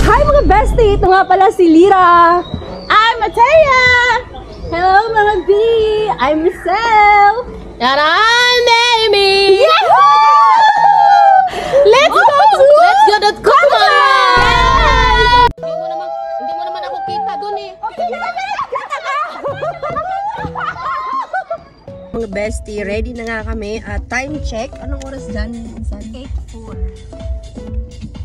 Hi mga bestie! Ito nga pala si Lira! I'm Matea! Hello mga B! I'm Michelle! And I'm Amy! Let's go to Kumain! Hindi mo naman ako kita dun eh. Mga bestie, ready na nga kami at time check. Anong oras dyan?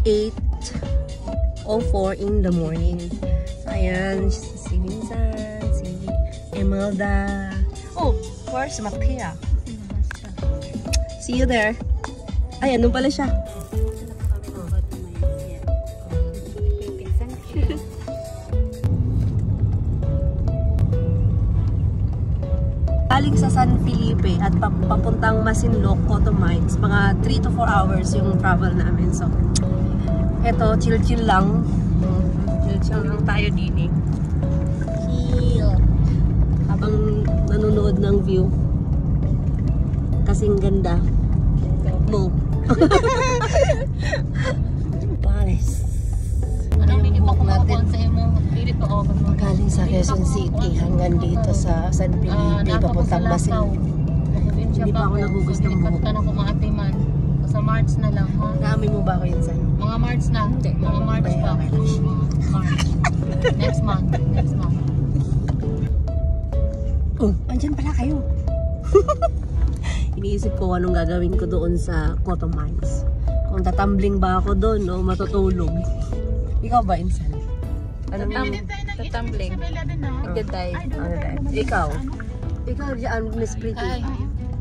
8:04 in the morning. So, ayan, si Vincent, si Emelda. Oh, of course, Matea. See you there. Ay, andun pala siya. Galing sa San Felipe at papuntang Masinloc, Cotto Mines. Mga 3 to 4 hours yung travel namin. So, eto, chill-chill lang. Chill-chill lang tayo din eh. Chill. Habang nanonood ng view. Kasing ganda. Mo. Paris. Anong minibok natin sa imo? Pilit pa ako. Galing sa Quezon City hanggang dito sa San Felipe, papuntang Masinloc. Hindi pa ako nagugas ng buhok. Ikat ka na kumaatiman. Sa March na lang ha? Naamoy mo ba ako yun, San? Mga March na. Mga March pa. March. Next month. Next month. Oh, andyan pala kayo. Iniisip ko anong gagawin ko doon sa Cotto Mines. Kung tatambling ba ako doon o matutulog. Ikaw ba, Insan? Tatumbling. Nagda-dive. Ikaw? Ikaw dyan, Miss Pretty.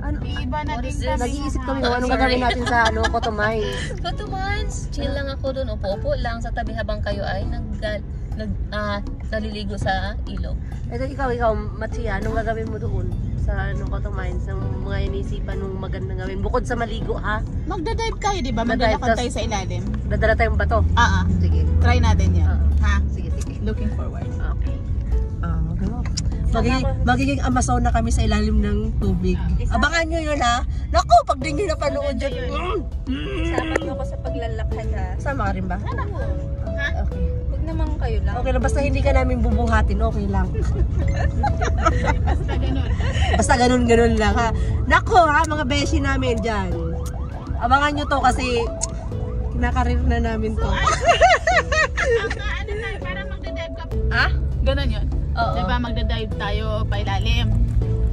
Ano? Nag-iisip kami kung anong gagawin natin sa Cotto Mines. Cotto Mines. Chill lang ako doon. Upo-upo lang sa tabi habang kayo ay naliligo sa ilog. Ito ikaw, Matia, anong gagawin mo doon sa Cotto Mines? Ang mga inisipan nung magandang gawin. Bukod sa maligo, ha? Magda-dive kayo, di ba? Maglalakad tayo sa ilalim. Dadala tayong bato? Sige. Try natin yan. Ha? Sige. Looking forward. Okay. Magiging Amazon na kami sa ilalim ng tubig. Abangan nyo yun, ha? Naku, pag di nyo napanood yun. Sama niyo ako sa paglalakad, ha? Sama ka rin ba? Ha? Okay. Huwag naman kayo lang. Okay na, basta hindi ka namin bubuhatin, okay lang. Basta ganun. Basta ganun lang, ha? Naku, ha, mga beshi namin dyan. Abangan nyo to kasi kinakarir na namin to. Para magda-dive ka. Ha? Ganun yun. Oo. Diba magda-dive tayo pa ilalim.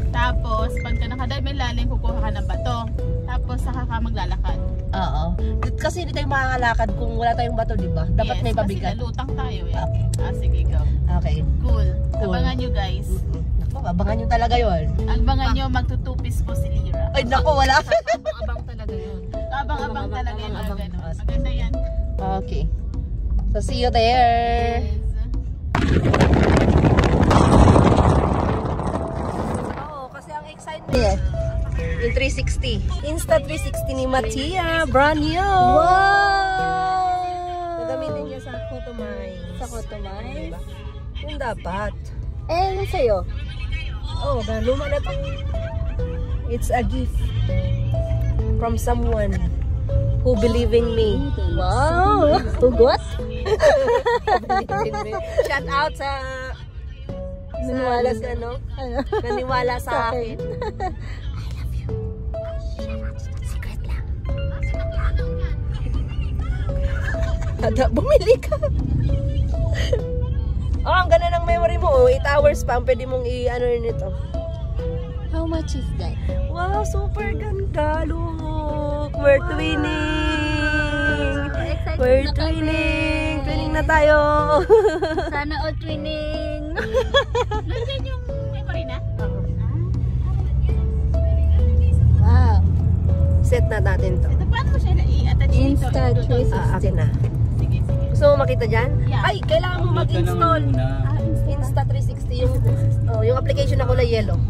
Tapos, pagka nakadive may ilalim, kukuha ka ng bato. Tapos, saka ka maglalakad. Oo. Kasi hindi tayo makakalakad kung wala tayong bato, di ba? Dapat may pabigat. Kasi lalutang tayo eh. Okay. Sige, go. Okay. Cool. Abangan nyo guys. Naku, abangan nyo talaga yun. Abangan nyo, magtutupis po si Lira. Ay, naku, wala. Abang talaga yun. Abang-abang talaga yun. Abang. Maganda yan. Okay. So, see you there. Kasi ang excitement yung 360. Insta 360 ni Matia. Brand new. Wow! Gagamitin niya sa Cotto Mines. Sa Cotto Mines? Yung dapat. Yung sa'yo? Oh, luma na to. It's a gift from someone who believe in me. Wow! Hugot? Shout out sa naniwala sa naniwala sa akin. I love you. Shout out. Secret lang. Ada, bumili ka. Oh, ang ganda ng memory mo. 8 hours pa ang pwede mong i-ano nito. How much is that? Wow, super ganda. Look, we're twinning. We're twinning. Twinning na tayo. Sana all twinning. Nandiyan yung memory na? Wow. Set na natin to. Ito, paano mo siya i-attach dito? Insta 360. Akin na. Sige. Gusto mo makita dyan? Yeah. Ay, kailangan mo mag-install. Insta 360. Yung application na kulay yellow.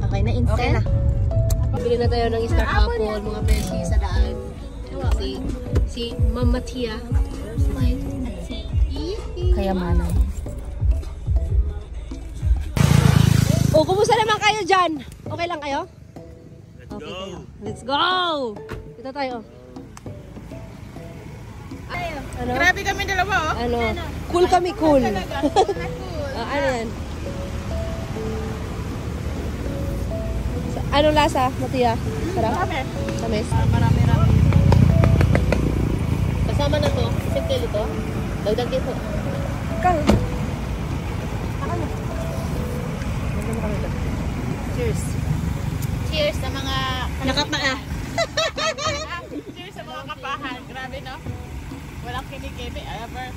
Okay na, instant? Okay na. Bili na tayo ng Star Apple, mga beshi sa daan. Si Mama Tia. Smile. Kayamanan. Oh, kumusta naman kayo dyan? Okay lang kayo? Okay kayo. Let's go! Dito tayo. Ano? Grabe kami dalawa, oh. Ano? Cool kami, cool. Talaga. Cool. Ano yan? Ano lasa, Matia? Sarap? Marami. Tamis? Marami-rami. Kasama na to. Isang kilo to. Dagdag ito. Ikaw. Cheers. Cheers sa mga Nakapaa. Cheers sa mga kapahan. Grabe, no? Walang kinikimi. Ever.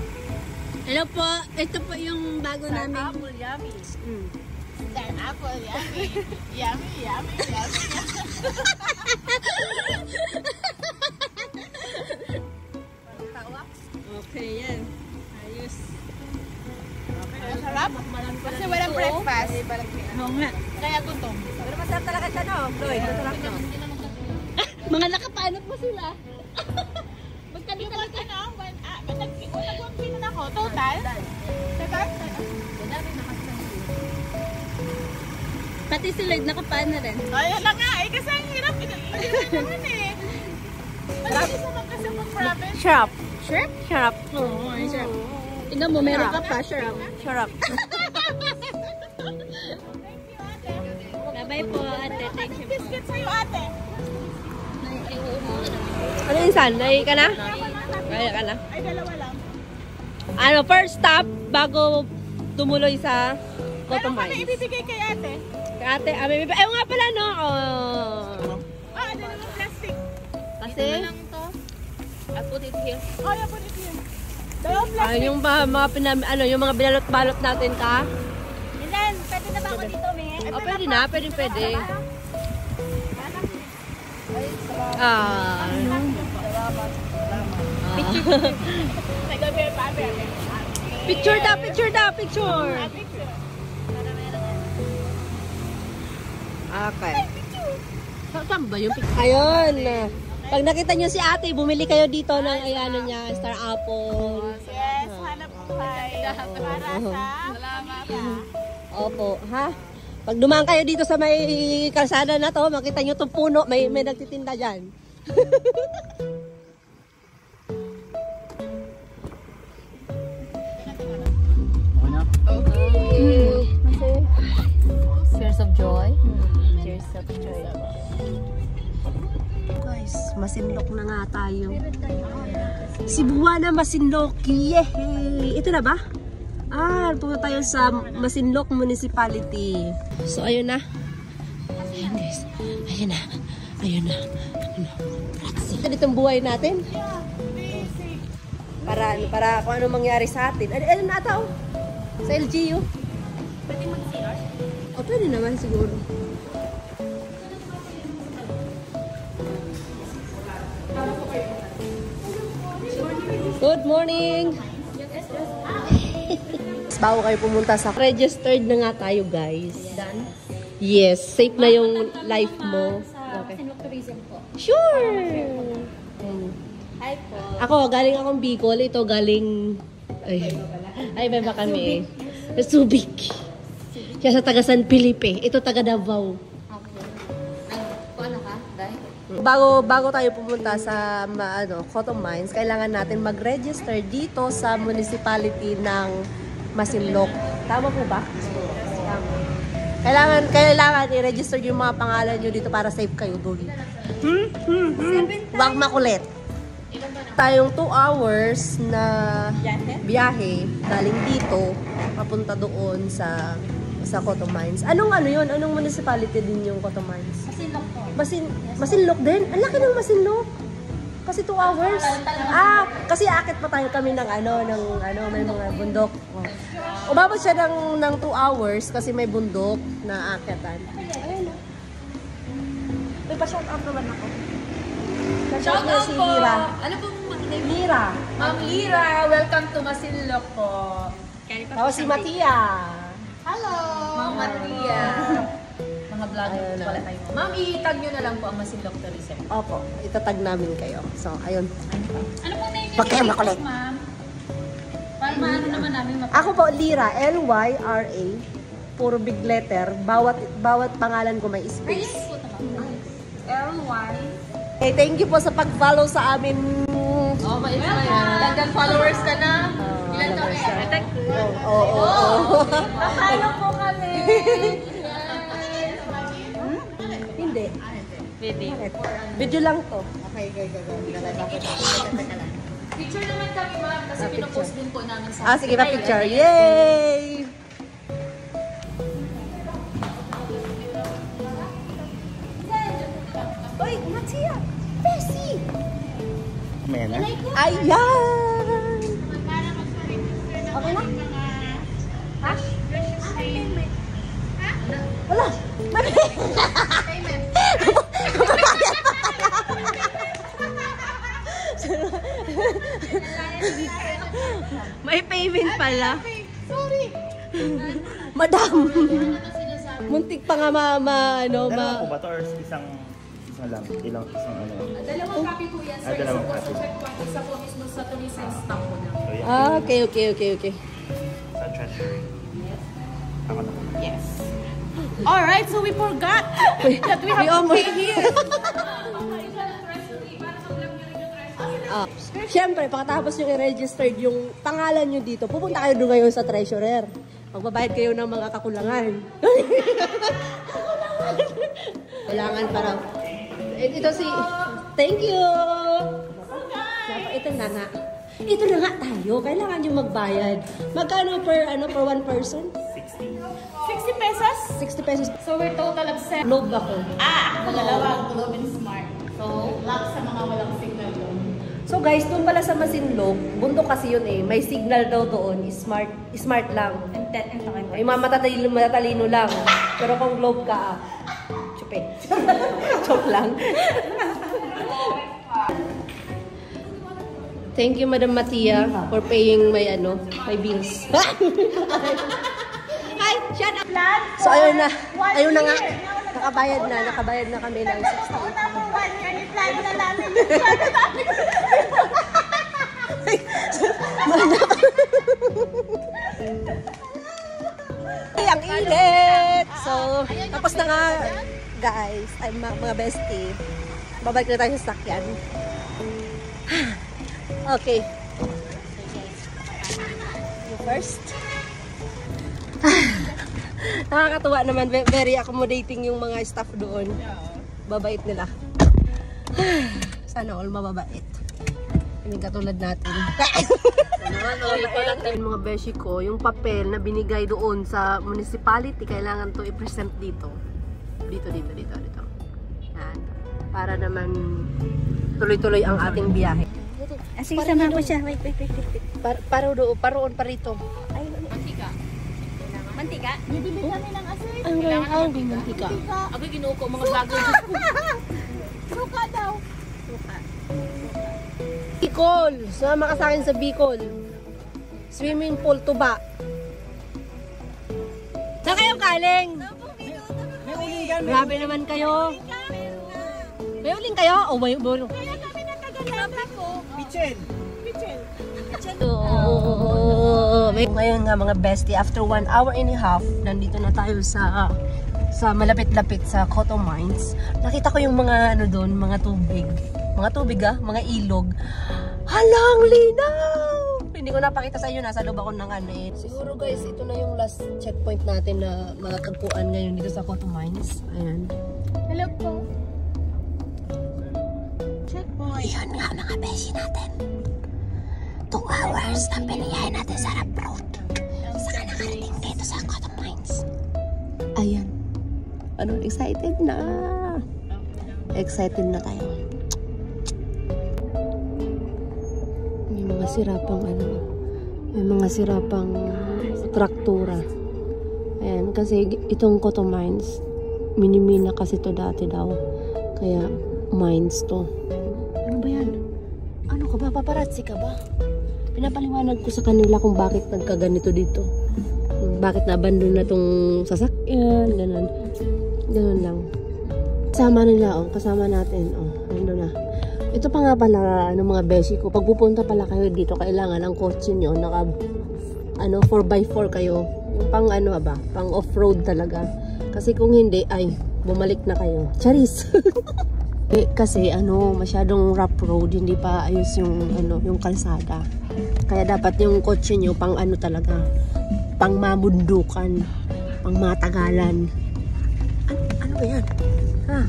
Hello po. Ito po yung bago namin. Apple, yummy. Mm. Star apple, yummy. Yummy, yummy, yummy. Okay, yan. Ayos. Ang sarap. Kasi walang breakfast. Oo nga. Kaya gutom. Pero masarap talaga siya, no? Floyd, masarap, no? Mga nakapanot mo sila. Yung pag nag-1 kilo na ako, total. Total? Pati si Lloyd nakapaan na rin. Ayun lang nga, kasi ang hirap. Hirap naman eh. Malinis naman kasi mag-province. Sharp. Sharp? Sharp. Oo, ay sharp. Tingnan mo, meron ka pa. Sharp. Sharp. Bye-bye po, ate. Thank you po. Biscuit sa'yo, ate. Ano insan? Nai ka na? Nai ka na? Ay, dalawa lang. Ano, first stop bago tumuloy sa Cotton Meron kami Mines. ibibigay kay ate. Kay ate, ayaw nga pala, no? Oh. Ah, ano naman plastic. Kasi, I put it here. Oh, yan po nito yun. Dalawang plastic. yung mga yung mga binalot-balot natin ka. Milan, pwede na ba ako dito, May? Oh, pwede na, pwede. Ah. Picture daw, picture. Okay. Saan ba yung picture? Ayun. Pag nakita nyo si ate, bumili kayo dito ng ayano niya, Star Apple. Yes, hanap buhay. Para sa salamat. Opo, ha? Pag dumaan kayo dito sa may kalsada na to, makita nyo itong puno, may nagtitinda dyan. Cheers of joy. Cheers of joy. Guys, masinlok na nga tayo. Cebuana Masinlok. Yehey! Ito na ba? Pupunta tayo sa Masinlok Municipality. So, ayun na. Ayun guys. Ayun na. Ito ditong buhay natin. Para kung ano mangyari sa atin. Ano na ito? Sa LGU. Pwede mag-CR? O, pwede naman siguro. Good morning! Bago kayo pumunta sa registered na nga tayo, guys. Done? Yes, safe na yung life mo. Okay. Tourism po. Sure! Hi po. Ako, galing akong Bicol. Ito galing... Ay, beba kami. Subic. Siya sa taga San Felipe. Ito taga Davao. Okay. Ano ka? Dahil? Bago tayo pumunta sa Cotton Mines, kailangan natin mag-register dito sa municipality ng Masinlok. Tama po ba? Tama. Kailangan i-register yung mga pangalan nyo dito para safe kayo doon. Huwag makulit. Tayong 2 hours na biyahe galing dito papunta doon sa Cotton Mines. Anong yun? Anong municipality din yung Cotton Mines? Masinlok po. Masinlok din? Ang laki ng Masinlok. Kasi 2 hours. Kasi akit pa tayo kami ng may mga bundok. Umabot siya ng 2 hours kasi may bundok na akitan. Ayun. May pa-shout out naman ako. Shout out si po! Lira. Ano pong name? Lira. Ma'am Lira, welcome to Masinlok po. Tapos si Matia. Hello! Ma'am Maria. Mga vlogger po pala tayo. Ma'am, i-tag nyo na lang po ang Masinlok Tourism. Opo, itatag namin kayo. So, ayun. Ano pong name Huwag kayo makulit. ma'am? Para maano naman namin Ako po, Lira. L-Y-R-A. Puro big letter. Bawat pangalan ko may space. L-Y. Okay, thank you po sa pag-follow sa amin Oh, hanggang followers ka na. Ilan to? Oo. Paano po kami? Hindi. Video. Video lang to. Okay. Picture naman kami, ma'am. Kasi pinopost din po namin sa... Sige pa picture. Yay! Oy, Matia! Bessie! May na? Ayan! Okay na? Ha? Wala! May payment pala. Sorry. Madam! Muntik pa nga Dalawa po ba to or isang lang? Isang ano? Dalawang copy po yan, sir. Dalawang Isa po copy. sa checkpoint, isa po mismo sa tourism stamp po na. So, yan. Okay. Sa treasury. Ako na po. Yes. Alright, so we forgot that we have to almost pay here. Siyempre, pagkatapos yung i-registered yung pangalan nyo dito, pupunta kayo doon ngayon sa treasurer. Magbabayad kayo ng mga kakulangan. Kailangan para... Ito si... Thank you! Ito na nga. Ito na nga tayo. Kailangan nyo magbayad. Magkano per one person? 60. 60 pesos? 60 pesos. So we're total of 7. Lobe ako. Dalawang Globe and Smart. So, lock sa mga walang signal doon. So guys, doon pala sa Masinloc, bundok kasi yun eh. May signal daw doon. Smart lang. Ay, matatalino lang. Pero kung Globe ka, chupe. Joke lang. Thank you, Madam Matia, for paying my bills. Hi, shut up! So ayun na nga. Nakabayad na kami ng 60. Ay, ang init! So, tapos na nga, guys, ay mga bestie. Babalik na tayo sa sakyan. Okay. You first. Nakakatuwa naman. Very accommodating yung mga staff doon. Babait nila. Sana all mababait. Hindi katulad natin. Yung mga beshi ko, yung papel na binigay doon sa municipality, kailangan to i-present dito. Dito. Yan. Para naman tuloy-tuloy ang ating biyahe. Sige, sama ko siya. Wait. Paroon pa rito. Mantika? Bibili kami ng asin. Ang mantika. Ako ginuko mga vlogger. Suka daw. Bicol. Sumama ka sa akin sa Bicol. Swimming pool, tuba. Saan kayo galing? Grabe naman kayo. May uling kayo? O may uling? Kaya kami natagalaman ko. Pichel! Ngayon nga mga bestie, after 1 hour and a half, nandito na tayo sa malapit-lapit sa Cotto Mines. Nakita ko yung mga doon, mga tubig. Mga ilog. Halang linaw! Hindi ko napakita sa inyo, nasa loob ako ng Siguro guys, ito na yung last checkpoint natin na matatagpuan ngayon dito sa Cotto Mines. Ayan. Hello po. Checkpoint. Iyon nga mga beshi natin. 2 hours ang pinayahin natin sa Rap Road. Saka nakarating dito sa Cotto Mines. Ayan. Excited na. Excited na tayo. May mga sirapang traktura. Ayan, kasi itong Cotto Mines, minimina kasi to dati daw. Kaya mines to. Ano ba yan? Ano ka ba? Paparazzi ka ba? Pinapaliwanag ko sa kanila kung bakit nagkaganito dito. Bakit na-abandon na tong sasakyan, ganun lang. Kasama nila, kasama natin, nandun na. Ito pa nga pala, mga beshi ko, pag pupunta pala kayo dito, kailangan ang kotse nyo, 4x4 kayo. Yung pang pang off-road talaga. Kasi kung hindi, ay, bumalik na kayo. Charis! Kasi masyadong rough road, hindi pa ayos yung yung kalsada. Kaya dapat yung kotse nyo pang talaga, pang mamundukan, pang matagalan. Ano ba yan? Ha?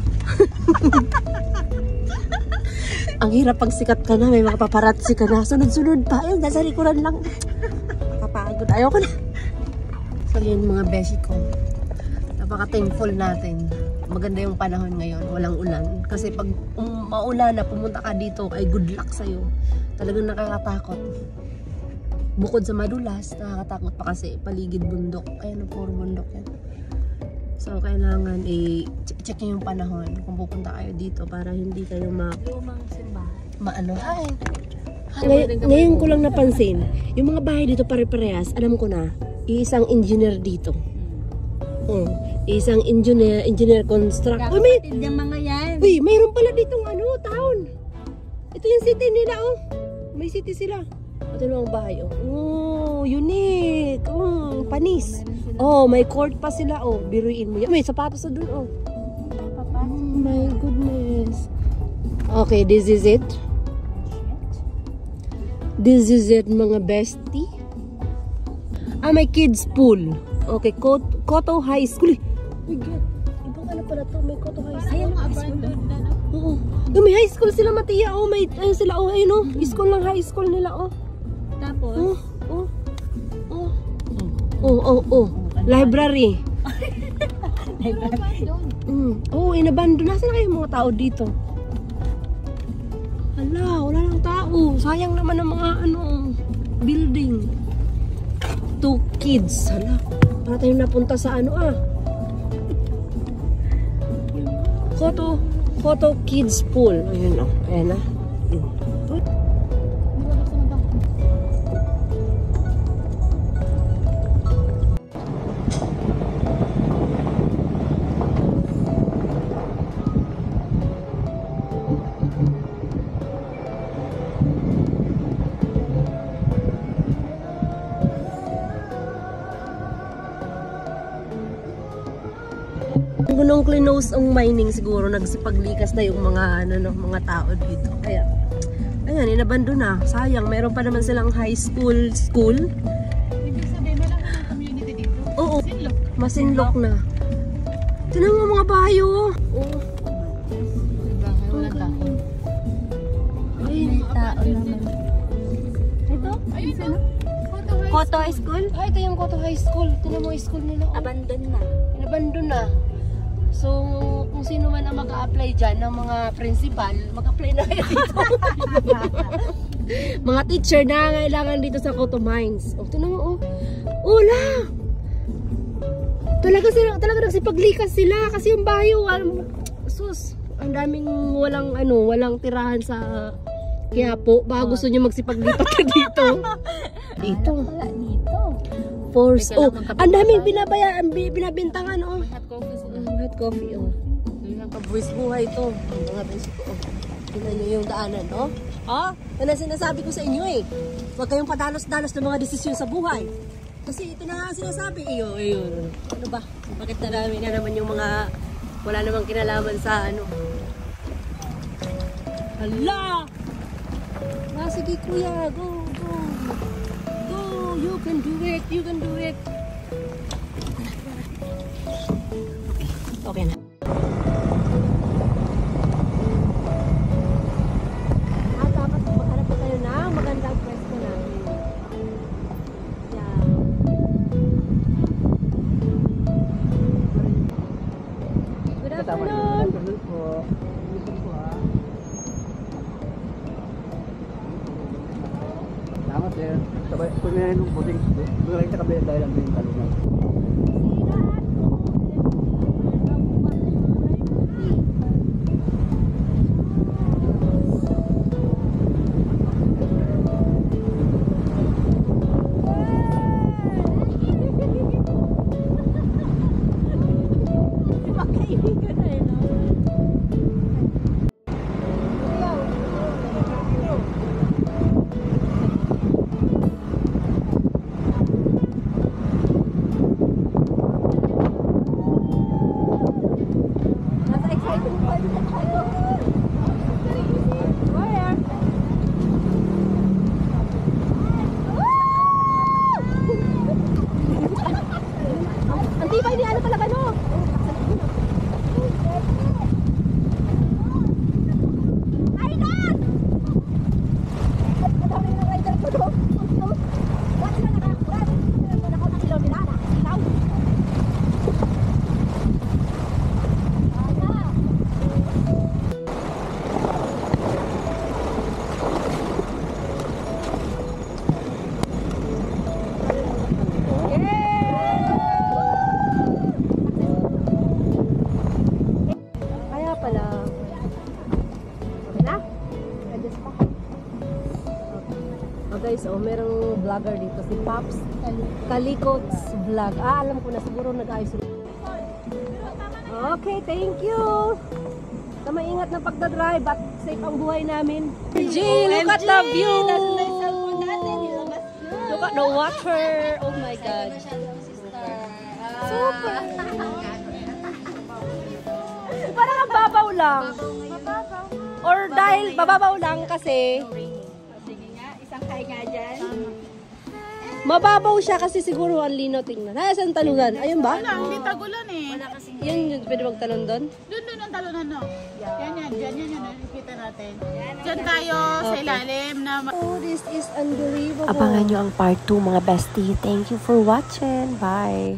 Ang hirap pag sikat ka na, may mga paparazzi ka na, sunod-sunod pa. Ayun, nasa likuran lang. Kapagod. Ayoko na. So yun mga beshi ko. Napaka-thankful natin. Maganda yung panahon ngayon, walang ulan. Kasi pag maulan na pumunta ka dito, ay good luck sa'yo. Talagang nakakatakot. Bukod sa madulas, nakakatakot pa kasi paligid bundok. Ayan, puro bundok yan. So, kailangan check yung panahon kung pupunta kayo dito para hindi kayo Lumang simbahan. Ngayon ko lang napansin, yung mga bahay dito pare-parehas, alam ko na, isang engineer dito. Isang engineer construct. Yung mga yan. Uy, mayroon pala ditong town. Ito yung city nila, May city sila. Ito na ang bahay, unique. Panis. May court pa sila, biruin mo yan. May sapatos na dun, Oh my goodness. Okay, this is it. This is it, mga bestie. May kids pool. Okay, Koto High School. Ibang pala to, may Koto High School. Ayan, abandoned na, no? Oo. May high school sila, Matiya. May sila, school lang, high school nila, Tapos? Library. Library. Inabandon. Nasaan kayo mga tao dito? Hala, wala lang tao. Sayang naman ang mga building. 2 kids. Hala, para tayo napunta sa Koto Kids Pool. Ayan ayan na. Nung close ang mining siguro nagsipaglikas na yung mga mga tao dito. Kaya ayan, inabando na. Sayang, meron pa naman silang high school. Ibig sabihin, malaki ang community dito. Oo. Masinlok. Masinlok na. Tingnan mo mga bayo. Walang tao. Ay, Tao naman. Ito? Ayun to. Koto High School? ito yung Koto High School. Tingnan mo yung school nila. Abandon na. Inabando na. So, kung sino man ang mag-a-apply dyan ng mga principal, mag-apply na kayo dito. Mga teacher na kailangan dito sa Koto Mines. Tingnan mo, Ula! Talaga nagsipaglikas sila kasi yung bayo, ang daming walang tirahan sa Quiapo. Baka gusto nyo magsipaglipat ka dito. Dito. Force. Ang daming binabintangan, Hot coffee sila. Hot coffee, Yung kabuwis buhay to. Mga beses ko, tingnan nyo yung daanan, Yan ang sinasabi ko sa inyo, Huwag kayong padalos-dalos ng mga desisyon sa buhay. Kasi ito na nga ang sinasabi, Ano ba? Bakit na naman yung mga wala namang kinalaman sa Hala! Sige kuya, go! You can do it! Okay na. Dapat maghanap pa tayo na magandang pwesto natin. Yeah. Good afternoon! Salamat sir. Sabay, kumain ng puting. Doon lang sa kabila dahil ang yung talungan. guys. Oh, merong vlogger dito. Si Pops Kalikots Vlog. Ah, alam ko na. Siguro nag-ayos. Okay, thank you. Sa maingat na pagdadrive at safe ang buhay namin. G, look at the view. Look at the water. Oh my God. Super. Parang ang babaw lang. Or dahil bababaw lang kasi Sige nga, isang kay nga dyan. mababaw siya kasi siguro ang lino tingnan. Ay, saan talunan? Ayun ba? Wala, hindi tagulan eh. Yun, pwede magtalon doon? Doon ang talunan, no? Yan, dyan, yan, nakikita natin. Dyan tayo sa ilalim na... Oh, this is unbelievable. Abangan nyo ang part 2 mga bestie. Thank you for watching. Bye!